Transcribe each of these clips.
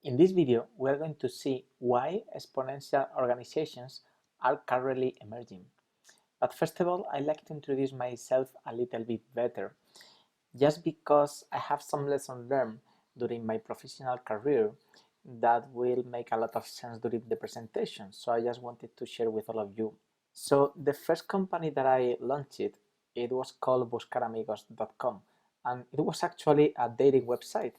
In this video, we are going to see why exponential organizations are currently emerging. But first of all, I'd like to introduce myself a little bit better, just because I have some lessons learned during my professional career that will make a lot of sense during the presentation. So I just wanted to share with all of you. So the first company that I launched, it was called buscaramigos.com, and it was actually a dating website.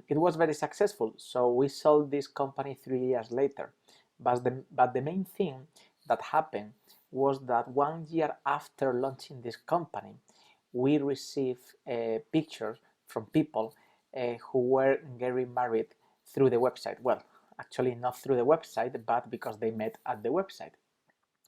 It was very successful, so we sold this company 3 years later. But the main thing that happened was that 1 year after launching this company, we received pictures from people who were getting married through the website. Well, actually not through the website, but because they met at the website.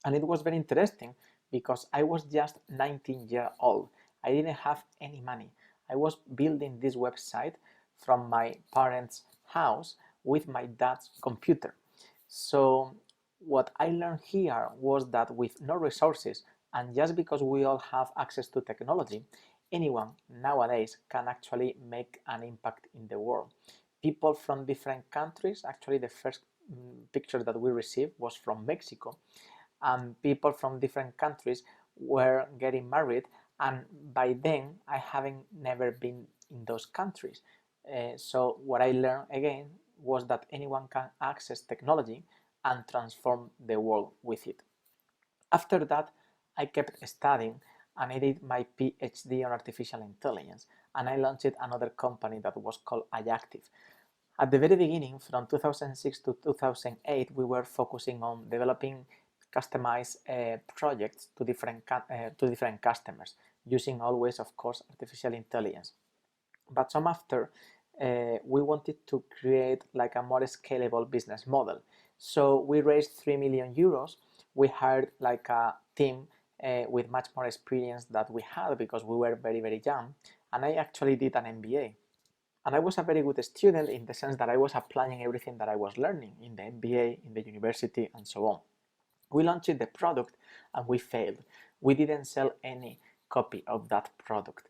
And it was very interesting because I was just 19 years old. I didn't have any money. I was building this website from my parents' house with my dad's computer. So what I learned here was that with no resources, and just because we all have access to technology, anyone nowadays can actually make an impact in the world. People from different countries, actually the first picture that we received was from Mexico, and people from different countries were getting married, and by then I haven't never been in those countries. So what I learned again was that anyone can access technology and transform the world with it. After that, I kept studying and I did my PhD on artificial intelligence, and I launched another company that was called iActive. At the very beginning, from 2006 to 2008, we were focusing on developing customized projects to different customers, using always, of course, artificial intelligence. But some after, we wanted to create like a more scalable business model. So we raised 3 million euros. We hired like a team with much more experience that we had because we were very, very young. And I actually did an MBA. And I was a very good student in the sense that I was applying everything that I was learning in the MBA, in the university, and so on. We launched the product and we failed. We didn't sell any copy of that product.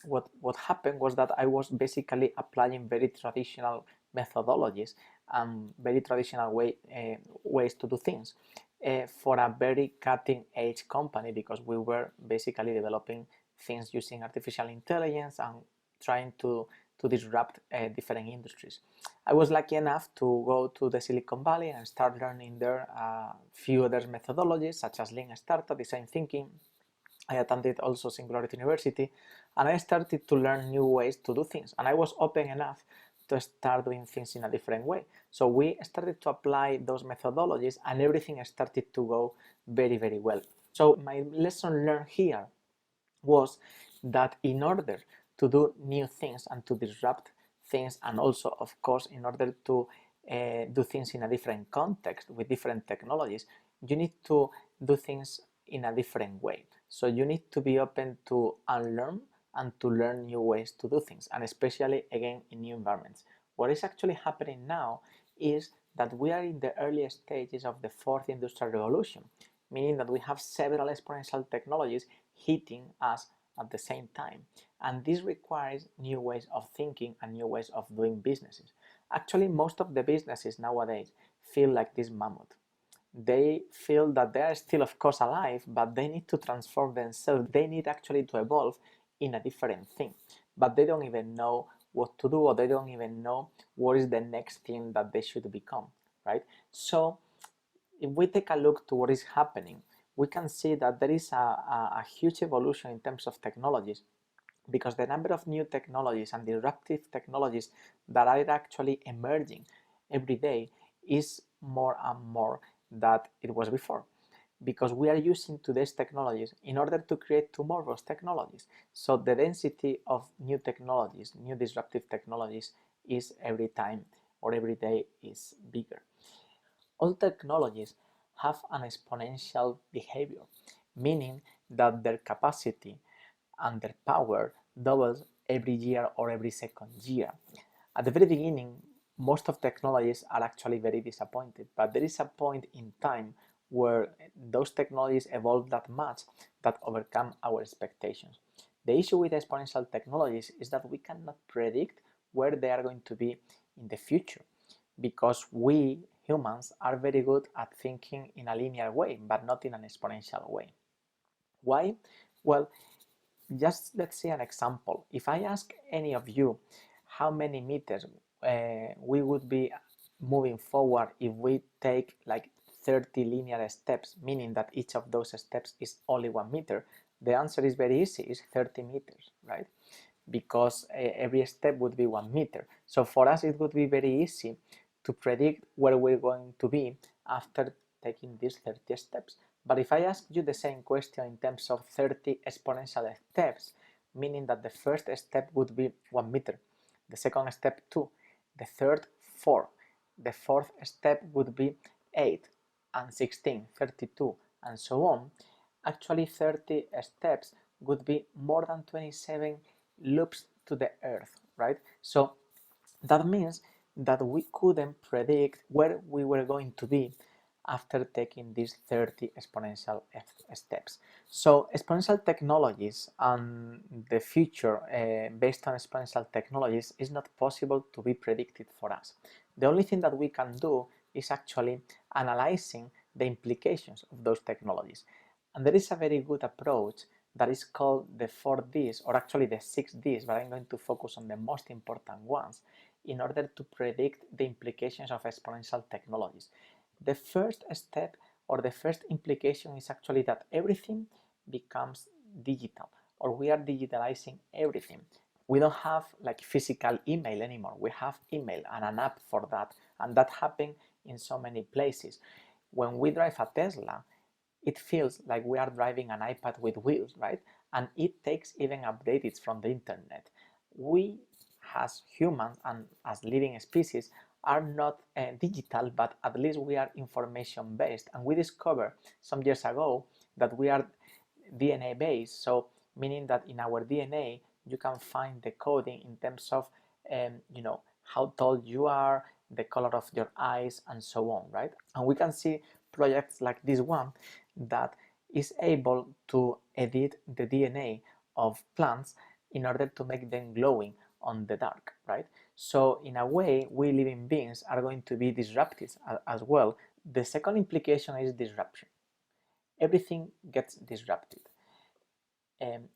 What happened was that I was basically applying very traditional methodologies and very traditional ways to do things for a very cutting edge company, because we were basically developing things using artificial intelligence and trying to disrupt different industries. I was lucky enough to go to the Silicon Valley and start learning there a few other methodologies such as Lean Startup, design thinking. I attended also Singularity University, and I started to learn new ways to do things, and I was open enough to start doing things in a different way. So we started to apply those methodologies and everything started to go very, very well. So my lesson learned here was that in order to do new things and to disrupt things, and also of course in order to do things in a different context with different technologies, you need to do things in a different way. So you need to be open to unlearn and to learn new ways to do things, and especially again in new environments. What is actually happening now is that we are in the early stages of the fourth industrial revolution, meaning that we have several exponential technologies hitting us at the same time, and this requires new ways of thinking and new ways of doing businesses. Actually, most of the businesses nowadays feel like this mammoth. They feel that they are still of course alive, but they need to transform themselves. They need actually to evolve in a different thing, but they don't even know what to do, or they don't even know what is the next thing that they should become, right? So if we take a look to what is happening, we can see that there is a huge evolution in terms of technologies, because the number of new technologies and disruptive technologies that are actually emerging every day is more and more than it was before, because we are using today's technologies in order to create tomorrow's technologies. So the density of new technologies, new disruptive technologies, is every time or every day is bigger. All technologies have an exponential behavior, meaning that their capacity and their power doubles every year or every second year. At the very beginning, most of technologies are actually very disappointed, but there is a point in time where those technologies evolve that much that overcome our expectations. The issue with exponential technologies is that we cannot predict where they are going to be in the future, because we humans are very good at thinking in a linear way, but not in an exponential way. Why? Well, just let's say an example. If I ask any of you how many meters we would be moving forward if we take like 30 linear steps, meaning that each of those steps is only 1 meter, the answer is very easy, it's 30 meters, right? Because every step would be 1 meter. So for us it would be very easy to predict where we're going to be after taking these 30 steps. But if I ask you the same question in terms of 30 exponential steps, meaning that the first step would be 1 meter, the second step 2, the third 4, the fourth step would be 8 and 16, 32, and so on, actually 30 steps would be more than 27 loops to the earth, right? So that means that we couldn't predict where we were going to be after taking these 30 exponential steps. So exponential technologies and the future based on exponential technologies is not possible to be predicted for us. The only thing that we can do is actually analyzing the implications of those technologies. And there is a very good approach that is called the 4Ds, or actually the 6Ds, but I'm going to focus on the most important ones in order to predict the implications of exponential technologies. The first step or the first implication is actually that everything becomes digital, or we are digitalizing everything. We don't have like physical email anymore. We have email and an app for that, and that happens in so many places. When we drive a Tesla, it feels like we are driving an iPad with wheels, right? And it takes even updates from the internet. We as humans and as living species are not digital, but at least we are information based. And we discovered some years ago that we are DNA based, so meaning that in our DNA you can find the coding in terms of how tall you are, the color of your eyes, and so on, right? And we can see projects like this one that is able to edit the DNA of plants in order to make them glowing on the dark, right? So in a way, we living beings are going to be disrupted as well. The second implication is disruption. Everything gets disrupted.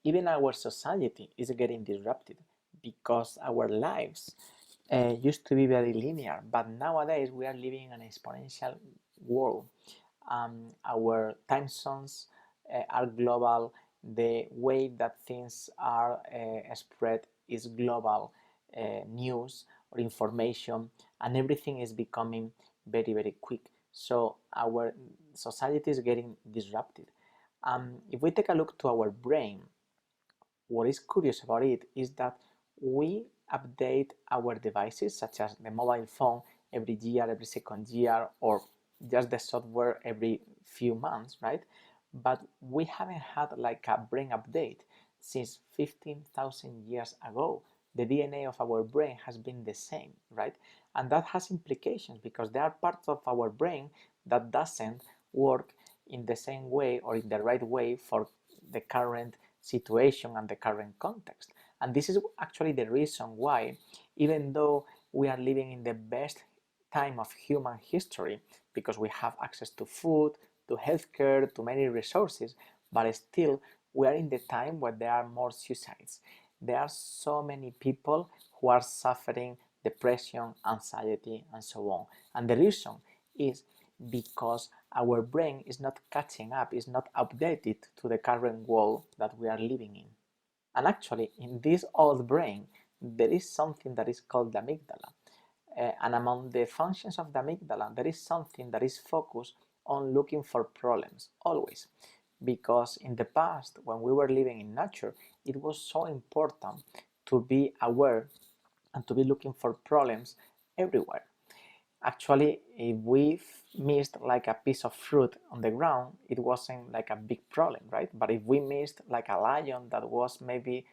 Even our society is getting disrupted because our lives used to be very linear, but nowadays we are living in an exponential world. Our time zones are global. The way that things are spread is global news or information, and everything is becoming very, very quick. So our society is getting disrupted. If we take a look to our brain, what is curious about it is that we update our devices, such as the mobile phone, every year, every second year, or just the software every few months, right? But we haven't had like a brain update since 15,000 years ago. The DNA of our brain has been the same, right? And that has implications because there are parts of our brain that doesn't work in the same way or in the right way for the current situation and the current context. And this is actually the reason why, even though we are living in the best time of human history, because we have access to food, to healthcare, to many resources, but still we are in the time where there are more suicides. There are so many people who are suffering depression, anxiety, and so on. And the reason is because our brain is not catching up, is not updated to the current world that we are living in. And actually, in this old brain, there is something that is called the amygdala. And among the functions of the amygdala, there is something that is focused on looking for problems, always. Because in the past, when we were living in nature, it was so important to be aware and to be looking for problems everywhere. Actually, if we missed like a piece of fruit on the ground, it wasn't like a big problem, right? But if we missed like a lion that was maybe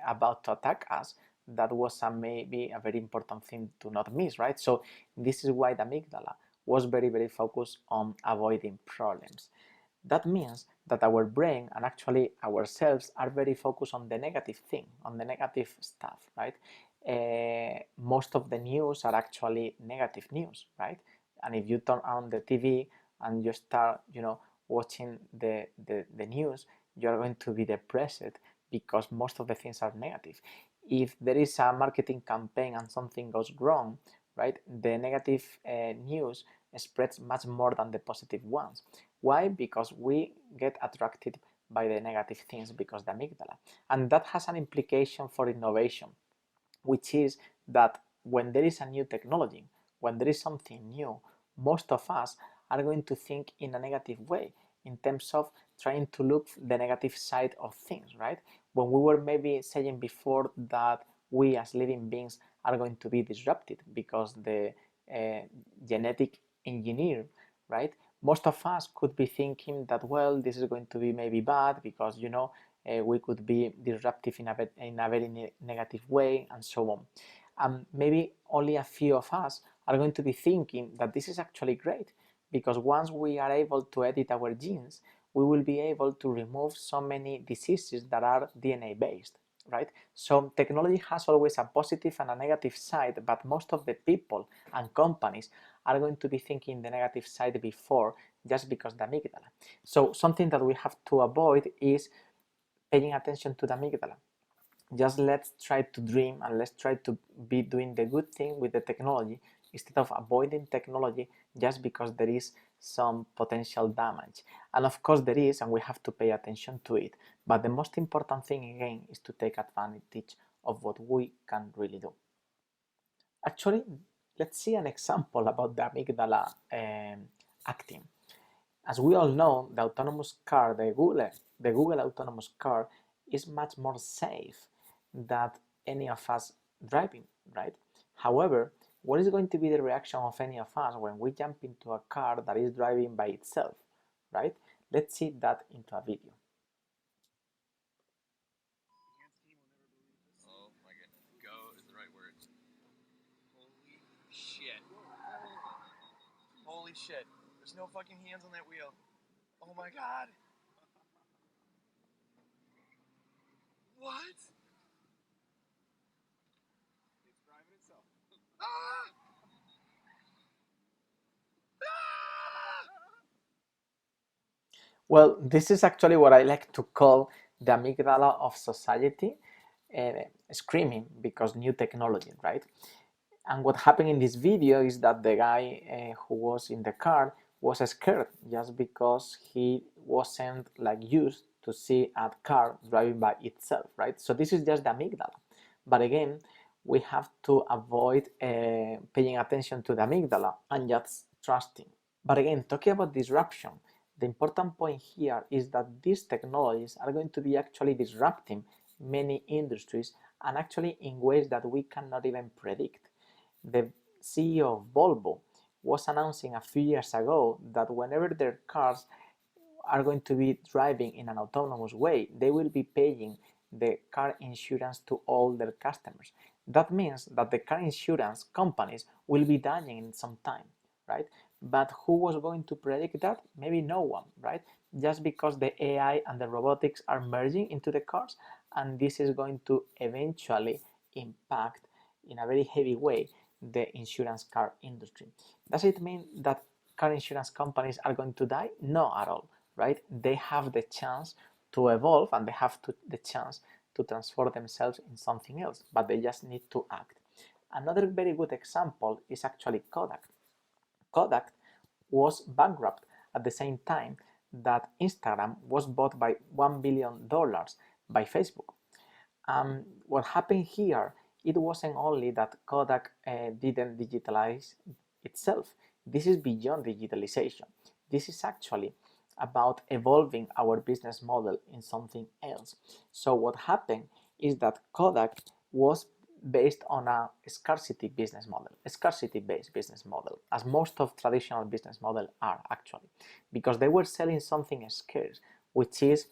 about to attack us, that was maybe a very important thing to not miss, right? So this is why the amygdala was very, very focused on avoiding problems. That means that our brain and actually ourselves are very focused on the negative thing, on the negative stuff, right? most of the news are actually negative news, right? And if you turn on the TV and you start, watching the news, you are going to be depressed because most of the things are negative. If there is a marketing campaign and something goes wrong, right, the negative news spreads much more than the positive ones. Why? Because we get attracted by the negative things because the amygdala. And that has an implication for innovation, which is that when there is a new technology, when there is something new, most of us are going to think in a negative way in terms of trying to look the negative side of things, right? When we were maybe saying before that we as living beings are going to be disrupted because the genetic engineer, right? Most of us could be thinking that, well, this is going to be maybe bad because, we could be disruptive in a very negative way and so on. Maybe only a few of us are going to be thinking that this is actually great because once we are able to edit our genes, we will be able to remove so many diseases that are DNA based, right? So technology has always a positive and a negative side, but most of the people and companies are going to be thinking the negative side before, just because the amygdala. So something that we have to avoid is paying attention to the amygdala. Just let's try to dream and let's try to be doing the good thing with the technology instead of avoiding technology just because there is some potential damage. And of course there is, and we have to pay attention to it. But the most important thing again is to take advantage of what we can really do. Actually, let's see an example about the amygdala acting. As we all know, the autonomous car, the Google autonomous car, is much more safe than any of us driving, right? However, what is going to be the reaction of any of us when we jump into a car that is driving by itself, right? Let's see that into a video. Oh my goodness. Go is the right word. Holy shit. Holy shit. There's no fucking hands on that wheel. Oh my god. What? It's driving itself. Ah! Well, this is actually what I like to call the amygdala of society, screaming because new technology, right? And what happened in this video is that the guy who was in the car was scared just because he wasn't like used to see a car driving by itself, right? So this is just the amygdala. But again, we have to avoid paying attention to the amygdala and just trusting. But again, talking about disruption, the important point here is that these technologies are going to be actually disrupting many industries and actually in ways that we cannot even predict. The CEO of Volvo was announcing a few years ago that whenever their cars are going to be driving in an autonomous way, they will be paying the car insurance to all their customers. That means that the car insurance companies will be dying in some time, right? But who was going to predict that? Maybe no one, right? Just because the AI and the robotics are merging into the cars, and this is going to eventually impact in a very heavy way the insurance car industry. Does it mean that car insurance companies are going to die? No, at all, right? They have the chance to evolve and they have the chance to transform themselves in something else, but they just need to act. Another very good example is actually Kodak. Kodak was bankrupt at the same time that Instagram was bought by $1 billion by Facebook. What happened here, it wasn't only that Kodak didn't digitalize itself. This is beyond digitalization. This is actually about evolving our business model in something else. So what happened is that Kodak was based on a scarcity business model, a scarcity-based business model, as most of traditional business models are actually, because they were selling something scarce, which is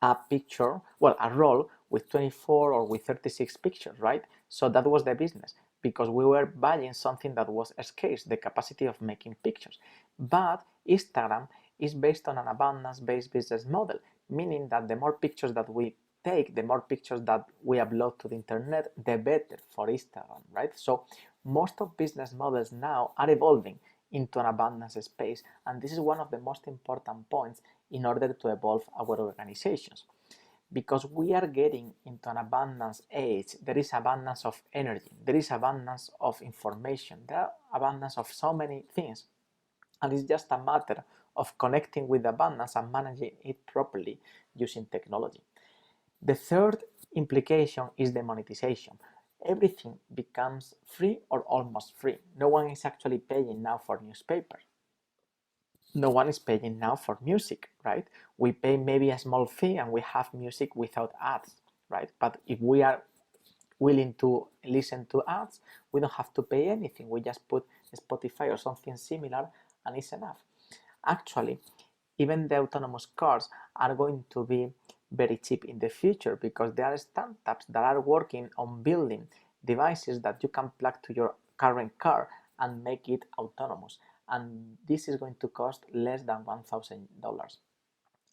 a picture, well, a roll with 24 or with 36 pictures, right? So that was the business, because we were buying something that was scarce, the capacity of making pictures. But Instagram is based on an abundance-based business model, meaning that the more pictures that we take, the more pictures that we upload to the internet, the better for Instagram, right? So most of business models now are evolving into an abundance space, and this is one of the most important points in order to evolve our organizations. Because we are getting into an abundance age, there is abundance of energy, there is abundance of information, there are abundance of so many things, and it's just a matter of connecting with abundance and managing it properly using technology. The third implication is the monetization. Everything becomes free or almost free. No one is actually paying now for newspapers. No one is paying now for music, right? We pay maybe a small fee and we have music without ads, right? But if we are willing to listen to ads, we don't have to pay anything. We just put Spotify or something similar and it's enough. Actually, even the autonomous cars are going to be very cheap in the future because there are startups that are working on building devices that you can plug to your current car and make it autonomous. And this is going to cost less than $1,000.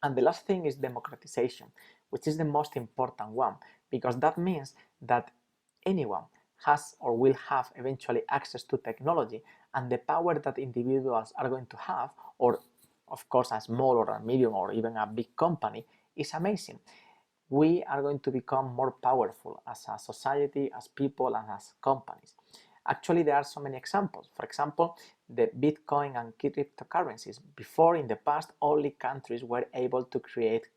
And the last thing is democratization, which is the most important one, because that means that anyone has or will have eventually access to technology, and the power that individuals are going to have, or of course a small or a medium or even a big company, is amazing. We are going to become more powerful as a society, as people, and as companies. Actually, there are so many examples. For example, the Bitcoin and cryptocurrencies. Before, in the past, only countries were able to create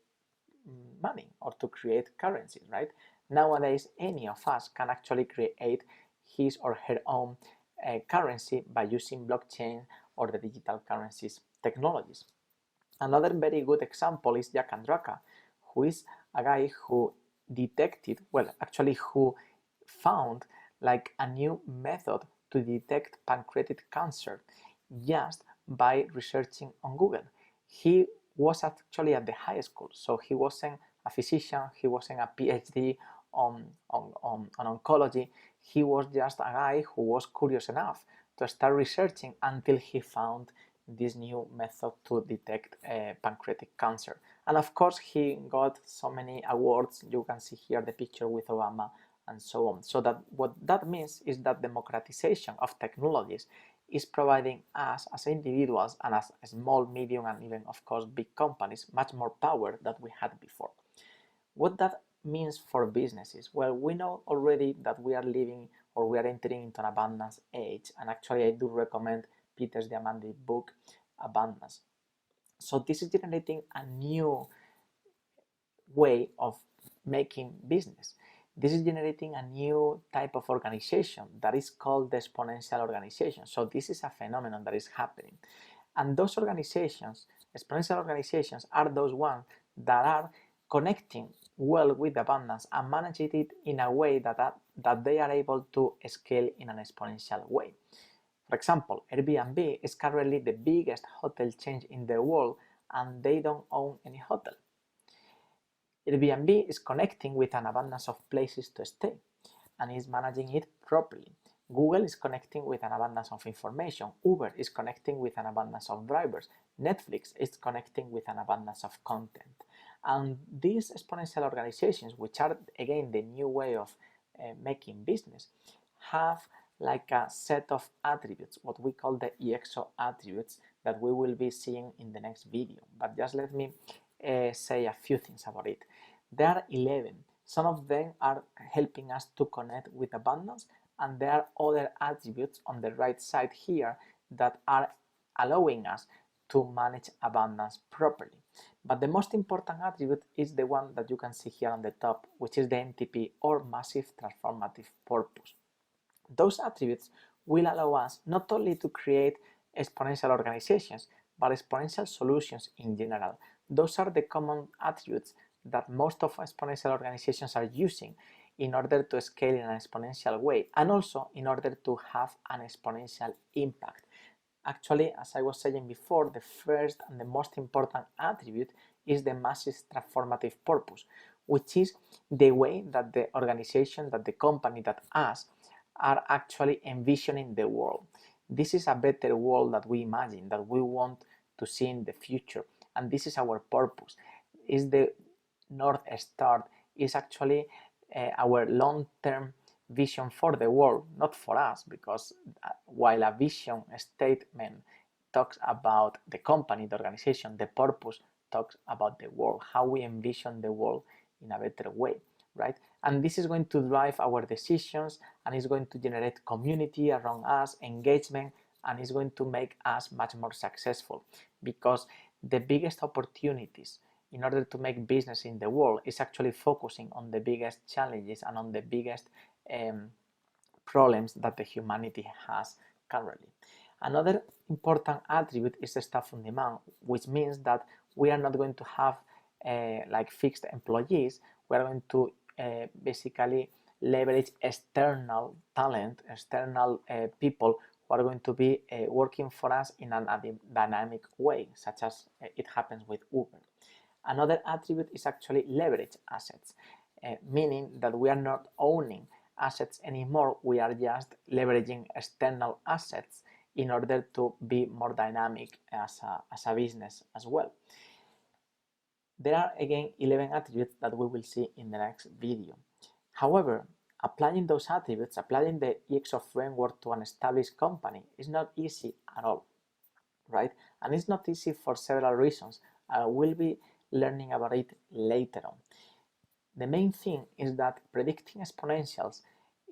money or to create currencies, right? Nowadays, any of us can actually create his or her own currency by using blockchain or the digital currencies technologies. Another very good example is Jack Andraka, who is a guy who detected, well, actually who found like a new method to detect pancreatic cancer just by researching on Google. He was actually at the high school, so he wasn't a physician, he wasn't a PhD on oncology. He was just a guy who was curious enough to start researching until he found this new method to detect pancreatic cancer. And of course, he got so many awards. You can see here the picture with Obama and so on. So that what that means is that democratization of technologies is providing us as individuals and as small, medium, and even of course big companies much more power than we had before. What that means for businesses? Well, we know already that we are living or we are entering into an abundance age, and actually I do recommend Peter's Diamandi book, Abundance. So this is generating a new way of making business. This is generating a new type of organization that is called the exponential organization. So this is a phenomenon that is happening. And those organizations, exponential organizations, are those ones that are connecting well with abundance and managing it in a way that they are able to scale in an exponential way. For example, Airbnb is currently the biggest hotel chain in the world and they don't own any hotel. Airbnb is connecting with an abundance of places to stay and is managing it properly. Google is connecting with an abundance of information. Uber is connecting with an abundance of drivers. Netflix is connecting with an abundance of content. And these exponential organizations, which are again the new way of making business, have like a set of attributes, what we call the EXO attributes, that we will be seeing in the next video. But just let me say a few things about it. There are 11. Some of them are helping us to connect with abundance, and there are other attributes on the right side here that are allowing us to manage abundance properly. But the most important attribute is the one that you can see here on the top, which is the MTP, or massive transformative purpose. Those attributes will allow us not only to create exponential organizations, but exponential solutions in general. Those are the common attributes that most of exponential organizations are using in order to scale in an exponential way, and also in order to have an exponential impact. Actually, as I was saying before, the first and the most important attribute is the massive transformative purpose, which is the way that the organization, that the company, that us are actually envisioning the world. This is a better world that we imagine, that we want to see in the future, and this is our purpose. Is the North Star is actually our long-term vision for the world, not for us, because while a vision statement talks about the company, the organization, the purpose talks about the world, how we envision the world in a better way, right? And this is going to drive our decisions, and it's going to generate community around us, engagement, and it's going to make us much more successful, because the biggest opportunities in order to make business in the world is actually focusing on the biggest challenges and on the biggest problems that the humanity has currently. Another important attribute is the staff on demand, which means that we are not going to have like fixed employees. We are going to basically leverage external talent, external people who are going to be working for us in a dynamic way, such as it happens with Uber. Another attribute is actually leverage assets, meaning that we are not owning assets anymore, we are just leveraging external assets in order to be more dynamic as a business as well. There are again 11 attributes that we will see in the next video. However, applying those attributes, applying the EXO framework to an established company is not easy at all, right? And it's not easy for several reasons. I will be learning about it later on. The main thing is that predicting exponentials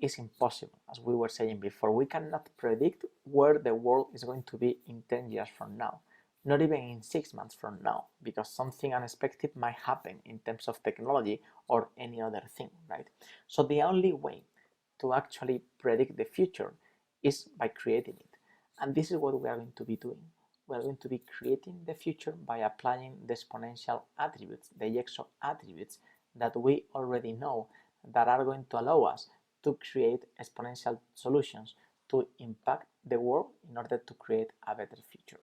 is impossible, as we were saying before. We cannot predict where the world is going to be in 10 years from now, not even in 6 months from now, because something unexpected might happen in terms of technology or any other thing, right? So the only way to actually predict the future is by creating it. And this is what we are going to be doing. We are going to be creating the future by applying the exponential attributes, the EXO attributes that we already know, that are going to allow us to create exponential solutions to impact the world in order to create a better future.